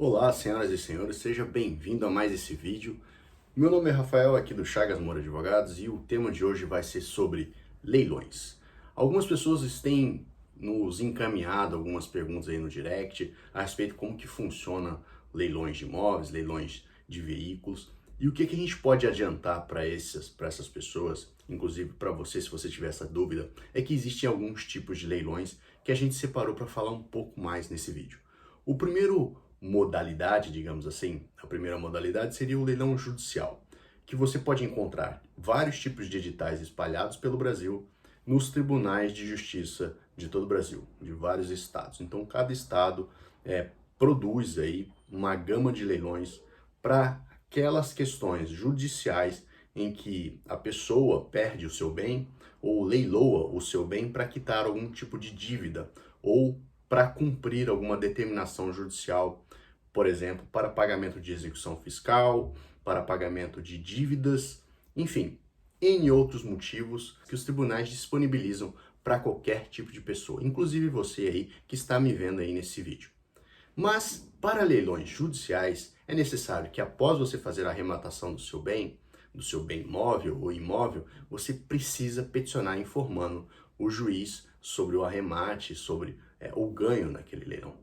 Olá, senhoras e senhores, seja bem-vindo a mais esse vídeo. Meu nome é Rafael, aqui do Chagas Moura Advogados, e o tema de hoje vai ser sobre leilões. Algumas pessoas têm nos encaminhado algumas perguntas aí no direct a respeito de como que funciona leilões de imóveis, leilões de veículos, e o que a gente pode adiantar para essas pessoas, inclusive para você, se você tiver essa dúvida, é que existem alguns tipos de leilões que a gente separou para falar um pouco mais nesse vídeo. O primeiro modalidade, digamos assim, a primeira modalidade seria o leilão judicial, que você pode encontrar vários tipos de editais espalhados pelo Brasil nos tribunais de justiça de todo o Brasil, de vários estados. Então, cada estado produz aí uma gama de leilões para aquelas questões judiciais em que a pessoa perde o seu bem ou leiloa o seu bem para quitar algum tipo de dívida ou para cumprir alguma determinação judicial, por exemplo, para pagamento de execução fiscal, para pagamento de dívidas, enfim, N outros motivos que os tribunais disponibilizam para qualquer tipo de pessoa, inclusive você aí que está me vendo aí nesse vídeo. Mas para leilões judiciais é necessário que após você fazer a arrematação do seu bem móvel ou imóvel, você precisa peticionar informando o juiz sobre o arremate, sobre o ganho naquele leilão.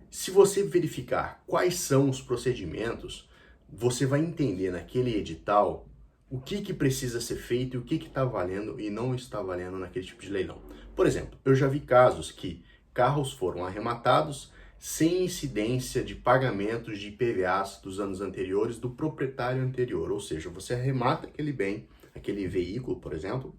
Se você verificar quais são os procedimentos, você vai entender naquele edital o que precisa ser feito e o que está valendo e não está valendo naquele tipo de leilão. Por exemplo, eu já vi casos que carros foram arrematados sem incidência de pagamentos de IPVAs dos anos anteriores do proprietário anterior, ou seja, você arremata aquele bem, aquele veículo, por exemplo,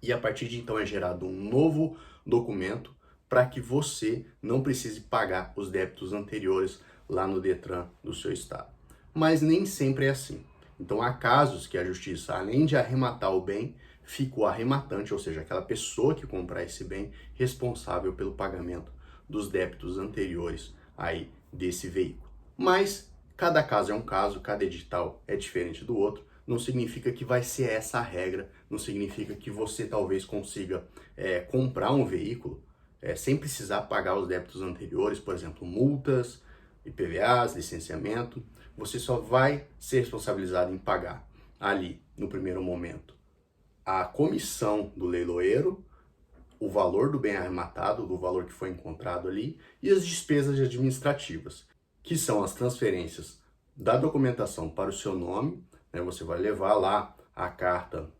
e a partir de então é gerado um novo documento para que você não precise pagar os débitos anteriores lá no Detran do seu estado. Mas nem sempre é assim. Então há casos que a justiça, além de arrematar o bem, fica o arrematante, ou seja, aquela pessoa que comprar esse bem, responsável pelo pagamento dos débitos anteriores aí desse veículo. Mas cada caso é um caso, cada edital é diferente do outro. Não significa que vai ser essa a regra, não significa que você talvez consiga comprar um veículo sem precisar pagar os débitos anteriores, por exemplo, multas, IPVAs, licenciamento. Você só vai ser responsabilizado em pagar ali, no primeiro momento, a comissão do leiloeiro, o valor do bem arrematado, do valor que foi encontrado ali, e as despesas administrativas, que são as transferências da documentação para o seu nome, né? Você vai levar lá a carta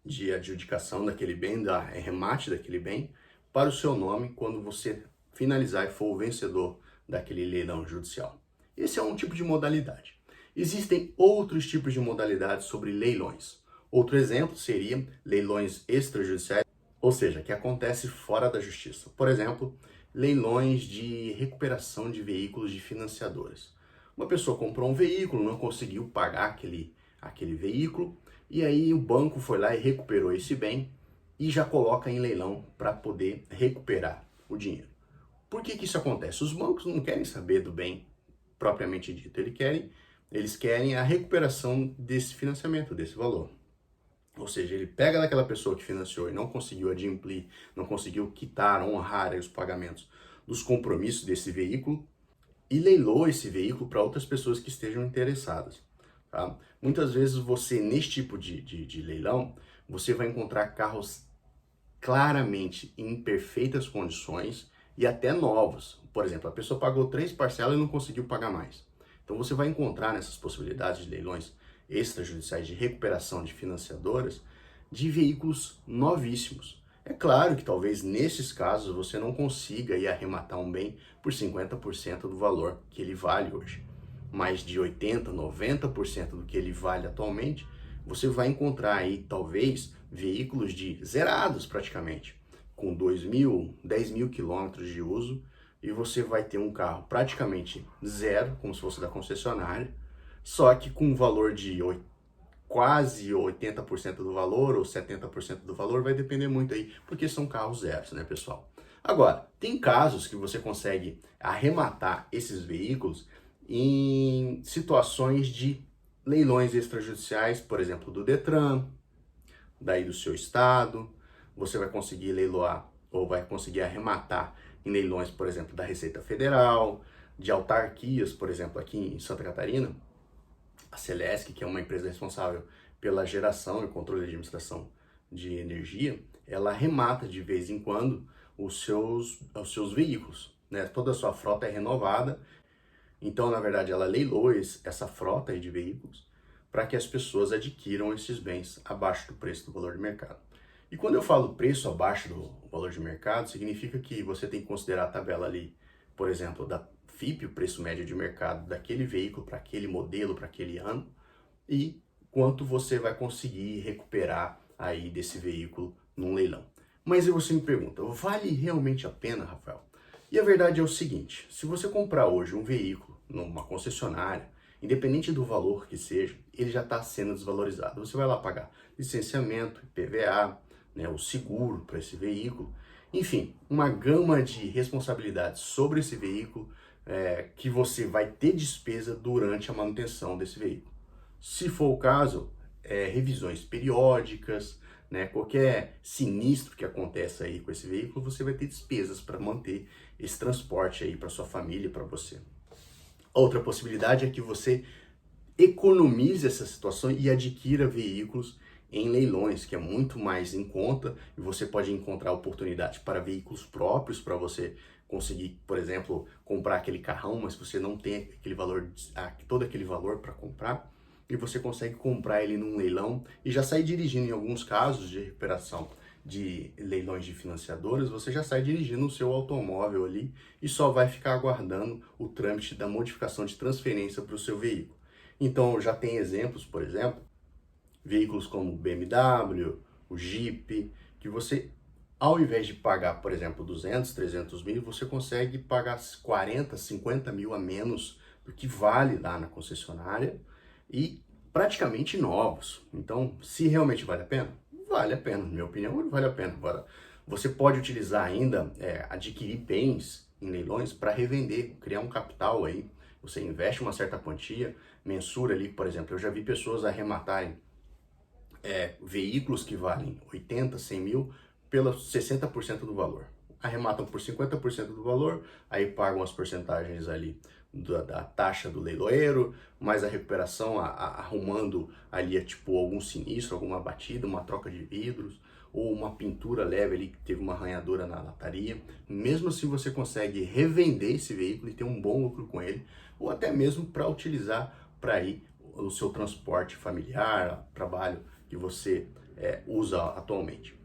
de adjudicação daquele bem, da arremate daquele bem, para o seu nome quando você finalizar e for o vencedor daquele leilão judicial. Esse é um tipo de modalidade. Existem outros tipos de modalidades sobre leilões. Outro exemplo seria leilões extrajudiciais, ou seja, que acontece fora da justiça. Por exemplo, leilões de recuperação de veículos de financiadoras. Uma pessoa comprou um veículo, não conseguiu pagar aquele veículo, e aí o banco foi lá e recuperou esse bem e já coloca em leilão para poder recuperar o dinheiro. Por que isso acontece? Os bancos não querem saber do bem propriamente dito, eles querem a recuperação desse financiamento, desse valor. Ou seja, ele pega daquela pessoa que financiou e não conseguiu adimplir, não conseguiu quitar, honrar os pagamentos dos compromissos desse veículo e leiloa esse veículo para outras pessoas que estejam interessadas. Tá? Muitas vezes você, nesse tipo de leilão, você vai encontrar carros claramente em perfeitas condições e até novos. Por exemplo, a pessoa pagou 3 parcelas e não conseguiu pagar mais. Então você vai encontrar nessas possibilidades de leilões extrajudiciais de recuperação de financiadoras de veículos novíssimos. É claro que talvez nesses casos você não consiga ir arrematar um bem por 50% do valor que ele vale hoje. Mais de 80%, 90% do que ele vale atualmente, você vai encontrar aí talvez veículos de zerados praticamente, com 2.000, 10.000 quilômetros de uso, e você vai ter um carro praticamente zero, como se fosse da concessionária, só que com um valor de quase 80% do valor ou 70% do valor, vai depender muito aí, porque são carros zeros, né, pessoal? Agora, tem casos que você consegue arrematar esses veículos em situações de leilões extrajudiciais, por exemplo, do Detran, daí do seu estado. Você vai conseguir leiloar ou vai conseguir arrematar em leilões, por exemplo, da Receita Federal, de autarquias, por exemplo, aqui em Santa Catarina, a Celesc, que é uma empresa responsável pela geração e controle de administração de energia, ela remata de vez em quando os seus veículos, né? Toda a sua frota é renovada, então, na verdade, ela leiloa essa frota aí de veículos para que as pessoas adquiram esses bens abaixo do preço do valor de mercado. E quando eu falo preço abaixo do valor de mercado, significa que você tem que considerar a tabela ali, por exemplo, da FIPE, o preço médio de mercado daquele veículo para aquele modelo, para aquele ano, e quanto você vai conseguir recuperar aí desse veículo num leilão. Mas aí você me pergunta, vale realmente a pena, Rafael? E a verdade é o seguinte, se você comprar hoje um veículo numa concessionária, independente do valor que seja, ele já está sendo desvalorizado. Você vai lá pagar licenciamento, IPVA, né, o seguro para esse veículo, enfim, uma gama de responsabilidades sobre esse veículo que você vai ter despesa durante a manutenção desse veículo. Se for o caso, revisões periódicas, né, qualquer sinistro que aconteça aí com esse veículo, você vai ter despesas para manter esse transporte aí para sua família e para você. Outra possibilidade é que você economize essa situação e adquira veículos em leilões, que é muito mais em conta, e você pode encontrar oportunidade para veículos próprios, para você conseguir, por exemplo, comprar aquele carrão, mas você não tem aquele valor, todo aquele valor para comprar, e você consegue comprar ele num leilão e já sair dirigindo. Em alguns casos de recuperação de leilões de financiadoras, você já sai dirigindo o seu automóvel ali e só vai ficar aguardando o trâmite da modificação de transferência para o seu veículo. Então já tem exemplos, por exemplo, veículos como o BMW, o Jeep, que você, ao invés de pagar, por exemplo, 200, 300 mil, você consegue pagar 40, 50 mil a menos do que vale lá na concessionária e praticamente novos. Então, se realmente vale a pena, vale a pena, na minha opinião, vale a pena. Agora, você pode utilizar ainda, adquirir bens em leilões para revender, criar um capital aí. Você investe uma certa quantia, mensura ali, por exemplo, eu já vi pessoas arrematarem veículos que valem 80, 100 mil pelos 60% do valor. Arrematam por 50% do valor, aí pagam as porcentagens ali da taxa do leiloeiro, mais a recuperação arrumando ali tipo algum sinistro, alguma batida, uma troca de vidros, ou uma pintura leve ali que teve uma arranhadura na lataria. Mesmo assim você consegue revender esse veículo e ter um bom lucro com ele, ou até mesmo para utilizar para ir o seu transporte familiar, trabalho que você usa atualmente.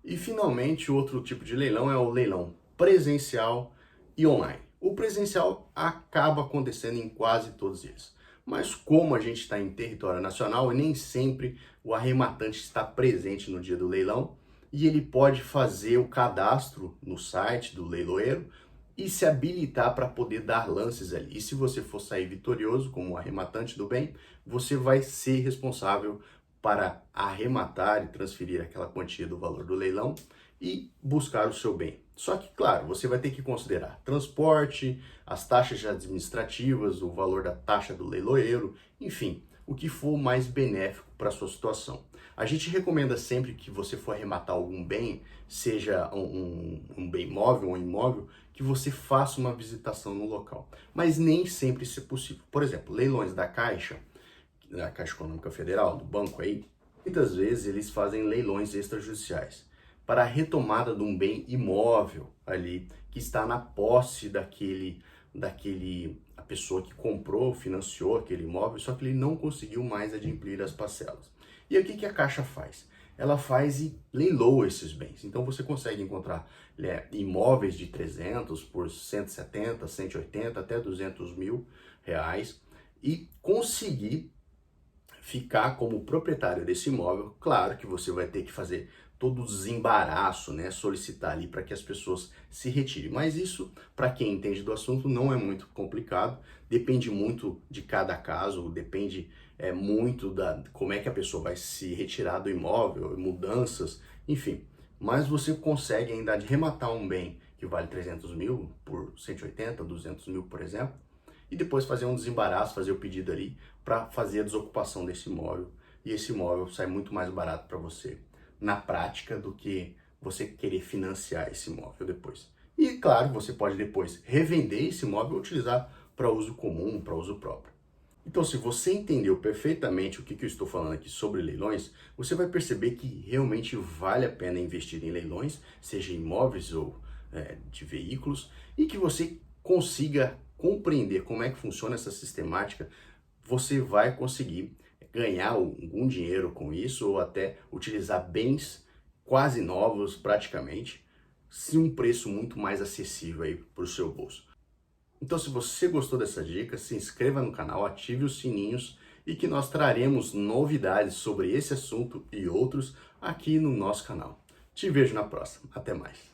E finalmente, outro tipo de leilão é o leilão presencial e online. O presencial acaba acontecendo em quase todos eles. Mas como a gente está em território nacional, nem sempre o arrematante está presente no dia do leilão e ele pode fazer o cadastro no site do leiloeiro e se habilitar para poder dar lances ali. E se você for sair vitorioso como arrematante do bem, você vai ser responsável para arrematar e transferir aquela quantia do valor do leilão e buscar o seu bem. Só que, claro, você vai ter que considerar transporte, as taxas administrativas, o valor da taxa do leiloeiro, enfim, o que for mais benéfico para a sua situação. A gente recomenda sempre que você for arrematar algum bem, seja um bem móvel ou imóvel, que você faça uma visitação no local. Mas nem sempre isso é possível. Por exemplo, leilões da Caixa Econômica Federal, do banco aí, muitas vezes eles fazem leilões extrajudiciais para a retomada de um bem imóvel ali que está na posse a pessoa que comprou, financiou aquele imóvel, só que ele não conseguiu mais adimplir as parcelas. E aí, o que a Caixa faz? Ela faz e leiloa esses bens. Então você consegue encontrar imóveis de 300 por 170, 180, até 200 mil reais e conseguir ficar como proprietário desse imóvel. Claro que você vai ter que fazer todo o desembaraço, né, solicitar ali para que as pessoas se retirem. Mas isso, para quem entende do assunto, não é muito complicado. Depende muito de cada caso, depende muito da como é que a pessoa vai se retirar do imóvel, mudanças, enfim. Mas você consegue ainda arrematar um bem que vale 300 mil por 180, 200 mil, por exemplo, e depois fazer um desembaraço, fazer o pedido ali para fazer a desocupação desse imóvel. E esse imóvel sai muito mais barato para você na prática do que você querer financiar esse imóvel depois. E claro, você pode depois revender esse imóvel ou utilizar para uso comum, para uso próprio. Então, se você entendeu perfeitamente o que eu estou falando aqui sobre leilões, você vai perceber que realmente vale a pena investir em leilões, seja imóveis ou de veículos, e que você consiga compreender como é que funciona essa sistemática, você vai conseguir ganhar algum dinheiro com isso ou até utilizar bens quase novos praticamente, se um preço muito mais acessível aí para o seu bolso. Então, se você gostou dessa dica, se inscreva no canal, ative os sininhos e que nós traremos novidades sobre esse assunto e outros aqui no nosso canal. Te vejo na próxima. Até mais.